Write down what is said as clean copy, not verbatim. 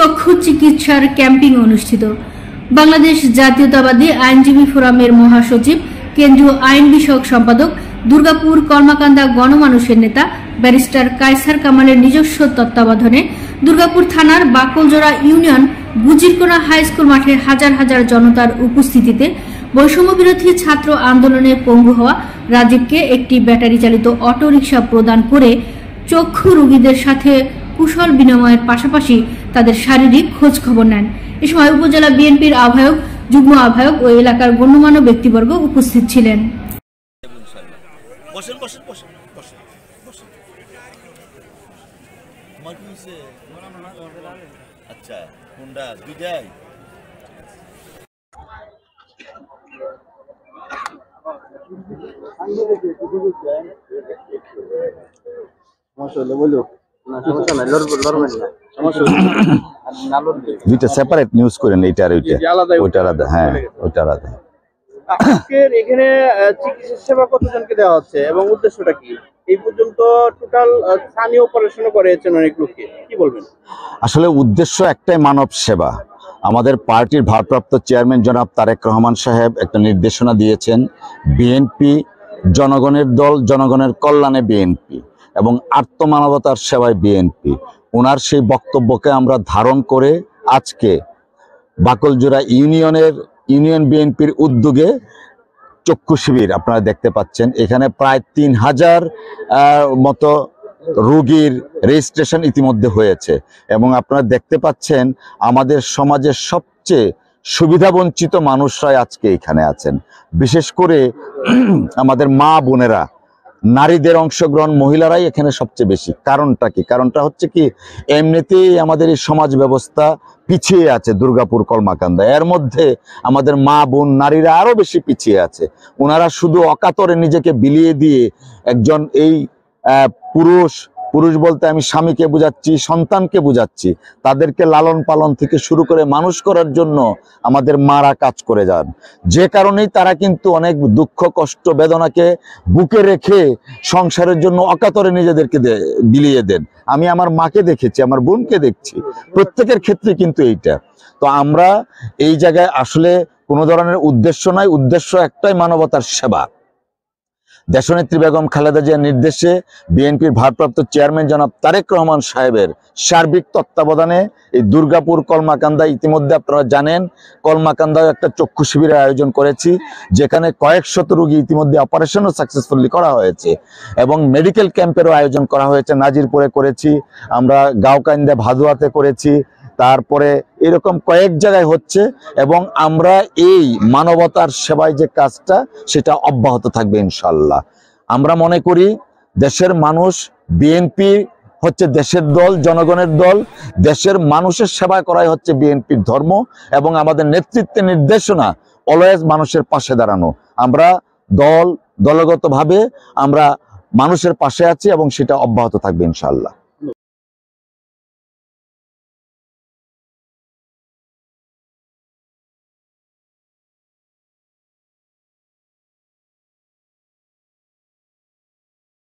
চক্ষু চিকিৎসার ক্যাম্পিং অনুষ্ঠিত। বাংলাদেশ জাতীয়তাবাদী আইনজীবী ফোরামের মহাসচিব, কেন্দ্রীয় আইন বিষয়ক সম্পাদক, দুর্গাপুর কর্মাকান্দা গণমানুষের নেতা ব্যারিস্টার কায়সার কামালের নিজস্ব তত্ত্বাবধানে দুর্গাপুর থানার বাকলজোড়া ইউনিয়ন গুজিরকোনা হাই স্কুল মাঠে হাজার হাজার জনতার উপস্থিতিতে বৈষম্য বিরোধী ছাত্র আন্দোলনে পঙ্গু হওয়া রাজীবকে একটি ব্যাটারি চালিত অটোরিকশা প্রদান করে চক্ষু রোগীদের সাথে কুশল বিনিময়ের পাশাপাশি তাদের শারীরিক খোঁজ খবর নেন। এ সময় উপজেলা বিএনপির আহ্বায়ক, যুগ্ম আহ্বায়ক ও এলাকার গণ্যমান্য ব্যক্তিবর্গ উপস্থিত ছিলেন। দুইটা সেপারেট নিউজ করেন, এইটা আর ওইটা আলাদা। হ্যাঁ, ওইটা আলাদা। আজকের এখানে চিকিৎসা সেবা কতজনকে দেওয়া হচ্ছে এবং উদ্দেশ্যটা কি? এই পর্যন্ত টোটাল স্থানীয় অপারেশন করেছেন অনেক লোককে, কি বলবেন? আসলে উদ্দেশ্য একটাই, মানব সেবা। আমাদের পার্টির ভারপ্রাপ্ত চেয়ারম্যান জনাব তারেক রহমান সাহেব একটা নির্দেশনা দিয়েছেন, বিএনপি জনগণের দল, জনগণের কল্যাণে বিএনপি এবং আত্মমানবতার সেবায় বিএনপি। ওনার সেই বক্তব্যকে আমরা ধারণ করে আজকে বাকলজোড়া ইউনিয়ন বিএনপির উদ্যোগে চক্ষু শিবির আপনারা দেখতে পাচ্ছেন। এখানে প্রায় 3000 মতো রোগীর রেজিস্ট্রেশন ইতিমধ্যে হয়েছে এবং আপনারা দেখতে পাচ্ছেন আমাদের সমাজের সবচেয়ে সুবিধাবঞ্চিত মানুষরাই আজকে এখানে আছেন। বিশেষ করে আমাদের মা বোনেরা, নারীদের অংশগ্রহণ, মহিলারাই এখানে সবচেয়ে বেশি। কারণটা কি? কারণটা হচ্ছে কি, এমনিতেই আমাদের এই সমাজ ব্যবস্থা পিছিয়ে আছে দুর্গাপুর কর্মাকান্দা। এর মধ্যে আমাদের মা বোন নারীরা আরো বেশি পিছিয়ে আছে। ওনারা শুধু অকাতরে নিজেকে বিলিয়ে দিয়ে একজন এই পুরুষ বলতে আমি স্বামীকে বুঝাচ্ছি, সন্তানকে বুঝাচ্ছি, তাদেরকে লালন পালন থেকে শুরু করে মানুষ করার জন্য আমাদের মারা কাজ করে যান। যে কারণেই তারা কিন্তু অনেক দুঃখ, কষ্ট, বেদনাকে বুকে রেখে সংসারের জন্য অকাতরে নিজেদেরকে বিলিয়ে দেন। আমি আমার মাকে দেখেছি, আমার বোনকে দেখছি, প্রত্যেকের ক্ষেত্রে কিন্তু এইটা। তো আমরা এই জায়গায় আসলে কোনো ধরনের উদ্দেশ্য নাই, উদ্দেশ্য একটাই, মানবতার সেবা। দেশনেত্রী বেগম খালেদা জিয়ার নির্দেশে বিএনপির ভারপ্রাপ্ত চেয়ারম্যান জনাব তারেক রহমান সাহেবের সার্বিক তত্ত্বাবধানে এই দুর্গাপুর কলমাকান্দা, ইতিমধ্যে আপনারা জানেন কলমাকান্দায় একটা চক্ষু শিবিরের আয়োজন করেছি, যেখানে কয়েক শত রোগী ইতিমধ্যে অপারেশনও সাকসেসফুলি করা হয়েছে এবং মেডিকেল ক্যাম্পেরও আয়োজন করা হয়েছে। নাজিরপুরে করেছি, আমরা গাঁওকান্দা ভাদুয়াতে করেছি, তারপরে এরকম কয়েক জায়গায় হচ্ছে এবং আমরা এই মানবতার সেবায় যে কাজটা, সেটা অব্যাহত থাকবে ইনশাল্লাহ। আমরা মনে করি দেশের মানুষ, বিএনপি হচ্ছে দেশের দল, জনগণের দল। দেশের মানুষের সেবা করাই হচ্ছে বিএনপির ধর্ম এবং আমাদের নেতৃত্বের নির্দেশনা অলওয়েজ মানুষের পাশে দাঁড়ানো। আমরা দলগতভাবে আমরা মানুষের পাশে আছি এবং সেটা অব্যাহত থাকবে ইনশাল্লাহ।